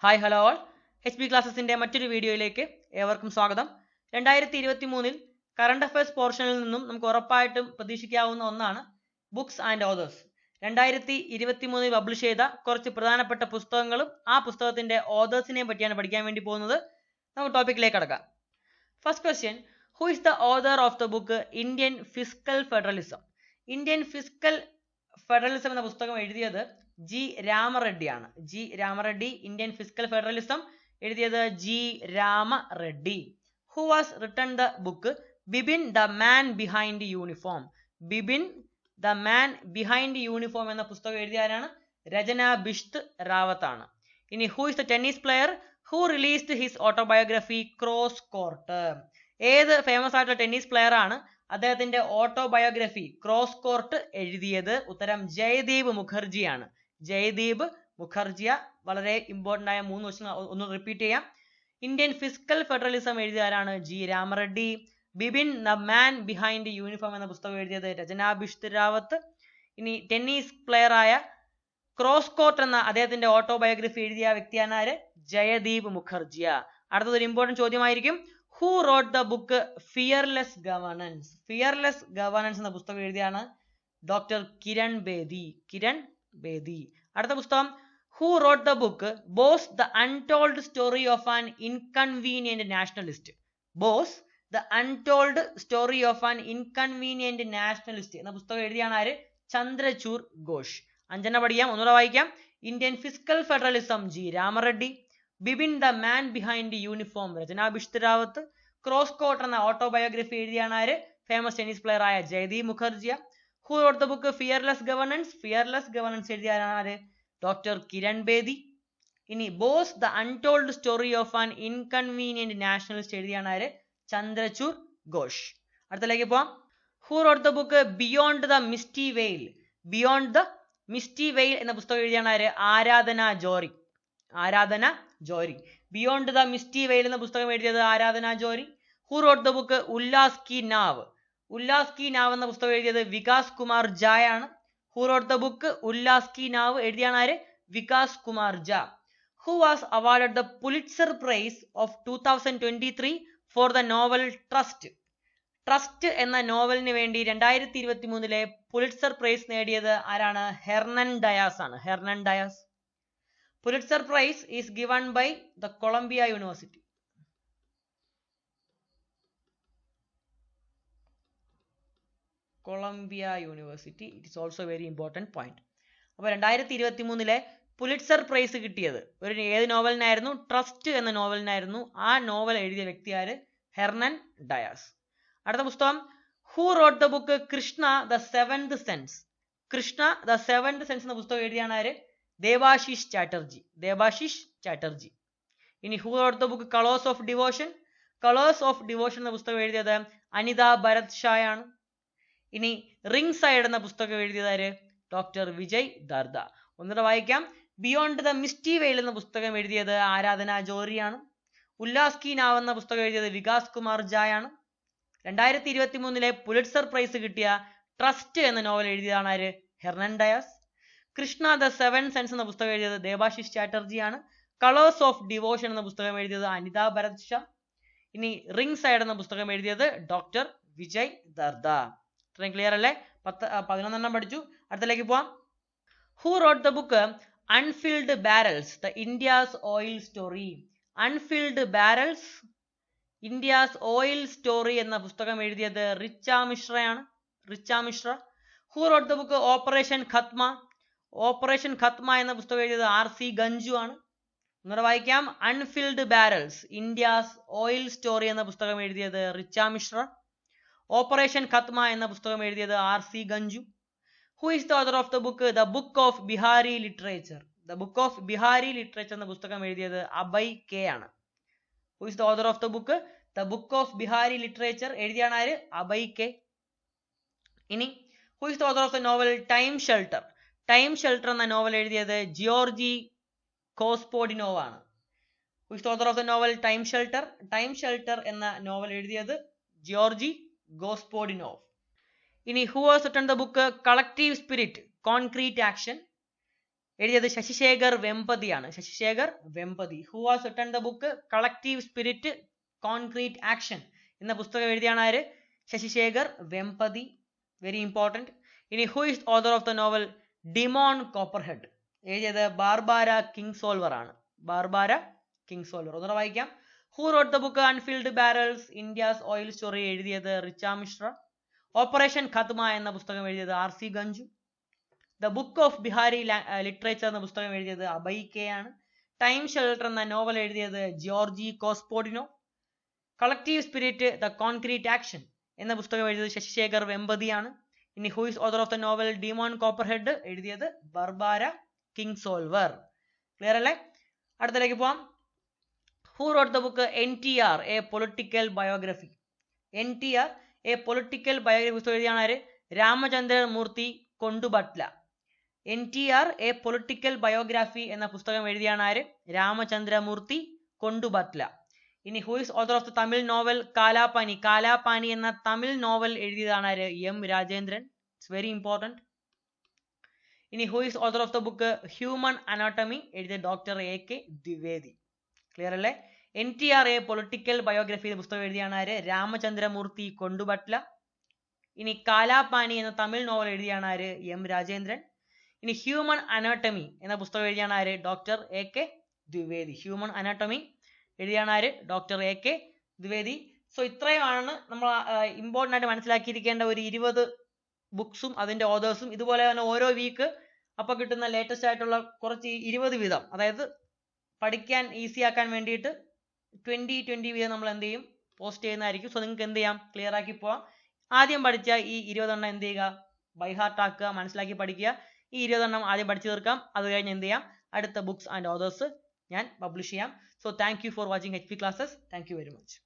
Hi hello all, HB ക്ലാസ്സസിൻ്റെ മറ്റൊരു വീഡിയോയിലേക്ക് ഏവർക്കും സ്വാഗതം. 2023 കറണ്ട് അഫയേഴ്സ് പോർഷനിൽ നിന്നും നമുക്ക് ഉറപ്പായിട്ടും പ്രതീക്ഷിക്കാവുന്ന ഒന്നാണ് ബുക്സ് ആൻഡ് ഓതേഴ്സ്. 2023 പബ്ലിഷ് ചെയ്ത കുറച്ച് പ്രധാനപ്പെട്ട പുസ്തകങ്ങളും ആ പുസ്തകത്തിൻ്റെ ഓതേഴ്സിനെയും പറ്റിയാണ് പഠിക്കാൻ വേണ്ടി പോകുന്നത്. നമുക്ക് ടോപ്പിക്കിലേക്ക് കടക്കാം. First question, who is the author of the book Indian fiscal federalism? Indian fiscal federalism എന്ന പുസ്തകം എഴുതിയത് ജി രാമറെഡ്ഡിയാണ്. G Ramareddy. Indian fiscal federalism എഴുതിയത് G Ramareddy. Who was written the book? Bipin the man behind uniform. Bipin the man behind uniform എന്ന പുസ്തകം എഴുതിയാരാണ്? രചന ബിഷ്ത് റാവത്താണ്. ഇനി who is the tennis player who released his autobiography cross court? ഏത് ഫേമസ് ആയിട്ടുള്ള tennis player ആണ് അദ്ദേഹത്തിന്റെ ഓട്ടോബയോഗ്രഫി ക്രോസ് കോർട്ട് എഴുതിയത്? ഉത്തരം ജയദീപ് മുഖർജിയാണ്. ജയദീപ് മുഖർജിയ. വളരെ ഇമ്പോർട്ടൻ്റ് ആയ 3 ക്വസ്റ്റ്യൻ ഒന്ന് റിപ്പീറ്റ് ചെയ്യാം. ഇന്ത്യൻ ഫിസ്ക്കൽ ഫെഡറലിസം എഴുതിയാരാണ്? G Ramareddy. Bipin the man behind uniform എന്ന പുസ്തകം എഴുതിയത് രചന ബിഷ്ത് റാവത്ത്. ഇനി ടെന്നീസ് പ്ലെയർ ആയ ക്രോസ് കോർട്ട് എന്ന അദ്ദേഹത്തിന്റെ ഓട്ടോബയോഗ്രഫി എഴുതിയ വ്യക്തിയാണ് ആര്? ജയദീപ് മുഖർജിയ. അടുത്തതൊരു ഇമ്പോർട്ടൻറ്റ് ചോദ്യമായിരിക്കും. Who wrote the book fearless governance? Fearless governance എന്ന പുസ്തകം എഴുതിയാണ് ഡോക്ടർ കിരൺ ബേദി. കിരൺ ബേദി. അടുത്ത പുസ്തകം, who wrote the book Bose the untold story of an inconvenient nationalist? Bose the untold story of an inconvenient nationalist എന്ന പുസ്തകം എഴുതിയാണ് ആര്? ചന്ദ്രചൂർ ഘോഷ്. 5 പഠിക്കാം, ഒന്നുകൂടെ വായിക്കാം. Indian fiscal federalism G Ramareddy. Bipin the man behind uniform Rachna Bisht Rawat. Cross court എന്ന ഓട്ടോബയോഗ്രഫി എഴുതിയാണ് ആര്? ഫേമസ് ടെന്നീസ് പ്ലെയർ ആയ ജയദീപ് മുഖർജിയ. Who wrote the book fearless governance? Fearless governance എഴുതിയാണ് ആര്? ഡോക്ടർ കിരൺ ബേദി. ഇനി Bose the untold story of an inconvenient nationalist എഴുതിയാണ് ആര്? ചന്ദ്രചൂർ ഘോഷ്. അടുത്തലേക്ക് പോവാം. Who wrote the book beyond the misty veil? Beyond the misty veil എന്ന പുസ്തകം എഴുതിയാണ് ആര്? ആരാധന ജോറി. ആരാധന jury. Beyond the misty veil എന്ന പുസ്തകം എഴുതിയത് Aradhana Johri. Who wrote the book Ullas ki Naav? Ullas ki നാവ് എന്ന പുസ്തകം എഴുതിയത് വികാസ് കുമാർ ജാ ആണ്. Who wrote the book Ullas ki Naav എഴുതിയാണ് ആര്? Vikas Kumar Jha. Who was awarded the Pulitzer prize of 2023 for the novel Trust? Trust എന്ന നോവലിന് വേണ്ടി 2023 പുലിറ്റ്സർ പ്രൈസ് നേടിയത് ആരാണ്? ഹെർനൻ ഡയാസ് ആണ്. Hernan Diaz. Pulitzer Prize is given by the Columbia University. Columbia University. It is also a very important point. അപ്പോൾ 2023 Pulitzer price കിട്ടിയത് ഏത് നോവലിനായിരുന്നു? Trust എന്ന നോവലിനായിരുന്നു. ആ നോവൽ എഴുതിയ വ്യക്തി ആര്? Hernan Diaz. അടുത്ത പുസ്തകം, who wrote the book Krishna the seventh sense? Krishna the seventh sense എന്ന പുസ്തകം എഴുതിയാണ് ആര്? ദേവാശിഷ് ചാറ്റർജി. ദേവാശിഷ് ചാറ്റർജി. ഇനി who wrote the book colours of devotion? Colours of devotion എന്ന പുസ്തകം എഴുതിയത് അനിത ഭരത് ഷായാണ്. ഇനി റിംഗ് സൈഡ് എന്ന പുസ്തകം എഴുതിയത് ആര്? ഡോക്ടർ വിജയ് ദർദ. ഒന്നുകൂടെ വായിക്കാം. ബിയോണ്ട് ദ മിസ്റ്റി വെയിൽ എന്ന പുസ്തകം എഴുതിയത് ആരാധന ജോറിയാണ്. ഉല്ലാസ് കി നാവ് എന്ന പുസ്തകം എഴുതിയത് വികാസ് കുമാർ ജായാണ്. 2023 പുലിറ്റ്സർ പ്രൈസ് കിട്ടിയ ട്രസ്റ്റ് എന്ന നോവൽ എഴുതിയതാണ് ആര്? Hernan Diaz. Krishna the seven sense എന്ന പുസ്തകം എഴുതിയത് ദേവാശിഷ് ചാറ്റർജിയാണ്. കളേഴ്സ് ഓഫ് ഡിവോഷൻ എന്ന പുസ്തകം എഴുതിയത് അനിത ഭരത് ഷാ. ഇനി റിംഗ് സൈഡ് എന്ന പുസ്തകം എഴുതിയത് ഡോക്ടർ വിജയ് ദർദ. ഇത്രയും ക്ലിയർ അല്ലേ? 11 പഠിച്ചു. അടുത്തലേക്ക് പോവാം. Who wrote the book unfilled barrels the India's oil story? Unfilled barrels India's oil story എന്ന പുസ്തകം എഴുതിയത് റിച്ച മിശ്രയാണ്. Richa Mishra. Who wrote the book operation Khatma? Operation Khatma എന്ന പുസ്തകം എഴുതിയത് RC ഗഞ്ജു ആണ്. ഒന്നുകൂടെ വായിക്കാം. Unfilled barrels India's oil story എന്ന പുസ്തകം എഴുതിയത് റിച്ച മിശ്ര. ഓപ്പറേഷൻ ഖത്മ എന്ന പുസ്തകം എഴുതിയത് RC Ganju. Who is the author of the book the book of Bihari literature? The book of Bihari literature എന്ന പുസ്തകം എഴുതിയത് അഭയ് കെ ആണ്. Who is the author of the book the book of Bihari literature എഴുതിയാണ് ആര്? അഭയ് കെ. ഇനി who is the author of the novel time shelter? Time shelter എന്ന novel എഴുതിയത് Georgi Kospodinov ആണ്. Who is the author of the novel time shelter? Time shelter എന്ന novel എഴുതിയത് Georgi Gospodinov. ഇനി who has written the book collective spirit concrete action? എഴുതിയത് ശശിശേഖർ വെമ്പതിയാണ്. Shashishekhar Vempati. Who has written the book collective spirit concrete action എന്ന പുസ്തകം എഴുതിയാണ് ആര്? Shashishekhar Vempati. Very important. ഇനി who is author of the novel demon copperhead? എഴുതിയത് ബാർബാര കിങ്സോൾവർ ആണ്. Barbara Kingsolver. ഒന്നുകൂടെ വായിക്കാം. Who wrote the book unfilled barrels India's oil story? എഴുതിയത് റിച്ച മിശ്ര. ഓപ്പറേഷൻ ഖത്മ എന്ന പുസ്തകം എഴുതിയത് RC Ganju. The book of Bihari literature എന്ന പുസ്തകം എഴുതിയത് അഭയ് കെ ആണ്. ടൈം ഷെൽട്ടർ എന്ന നോവൽ എഴുതിയത് Georgi Kospodino. Collective spirit the concrete action എന്ന പുസ്തകം എഴുതിയത് ശശിശേഖർ വെമ്പതിയാണ്. ഇനി who is author of the novel demon copperhead? എഴുതിയത് ബാർബാര കിങ്സോൾവർ. ക്ലിയർ അല്ലേ? അടുത്തലേക്ക് പോവാം. Who wrote the book NTR a political biography? NTR a political biography പുസ്തകം എഴുതിയാണ് ആര്? Ramachandran Murthy Kondubatla. NTR a political biography എന്ന പുസ്തകം എഴുതിയാണ് ആര്? രാമചന്ദ്രമൂർത്തി കൊണ്ടുബട്ല. ഇനി who is author of the Tamil novel Kalapani? Kalapani എന്ന തമിഴ് നോവൽ എഴുതിയതാണ് ആര്? M Rajendran. It's very important. ഇനി who is author of the book human anatomy? എഴുതിയ ഡോക്ടർ AK ദ്വിവേദി. ക്ലിയർ അല്ലേ? NTR എ പൊളിറ്റിക്കൽ ബയോഗ്രഫി എന്ന പുസ്തകം എഴുതിയാണ് ആര്? രാമചന്ദ്രമൂർത്തി കൊണ്ടുബട്ല. ഇനി കാലാപാനി എന്ന തമിഴ് നോവൽ എഴുതിയാണ് ആര്? M രാജേന്ദ്രൻ. ഇനി ഹ്യൂമൻ അനാട്ടമി എന്ന പുസ്തകം എഴുതിയാണ് ആര്? Doctor AK Dwivedi. Human anatomy എഴുതിയാണ് ആര്? Doctor AK Dwivedi. സോ ഇത്രയുമാണ് നമ്മൾ ഇമ്പോർട്ടൻ്റ് ആയിട്ട് മനസ്സിലാക്കിയിരിക്കേണ്ട ഒരു 20 ബുക്സും അതിൻ്റെ ഓതേഴ്സും. ഇതുപോലെ തന്നെ ഓരോ വീക്ക് അപ്പോൾ കിട്ടുന്ന ലേറ്റസ്റ്റ് ആയിട്ടുള്ള കുറച്ച് 20 വീതം, അതായത് പഠിക്കാൻ ഈസി ആക്കാൻ വേണ്ടിയിട്ട് 20 വീതം നമ്മൾ എന്ത് ചെയ്യും? പോസ്റ്റ് ചെയ്യുന്നതായിരിക്കും. സോ നിങ്ങൾക്ക് എന്ത് ചെയ്യാം? ക്ലിയർ ആക്കി പോവാം. ആദ്യം പഠിച്ച ഈ 20 എണ്ണം എന്ത് ചെയ്യുക? ബൈ ഹാർട്ട് ആക്കുക, മനസ്സിലാക്കി പഠിക്കുക. ഈ 20 എണ്ണം ആദ്യം പഠിച്ചു തീർക്കാം. അത് കഴിഞ്ഞ് എന്ത് ചെയ്യാം? അടുത്ത ബുക്സ് ആൻഡ് ഓതേഴ്സ് ഞാൻ പബ്ലിഷ് ചെയ്യാം. So thank you for watching HP classes. Thank you very much.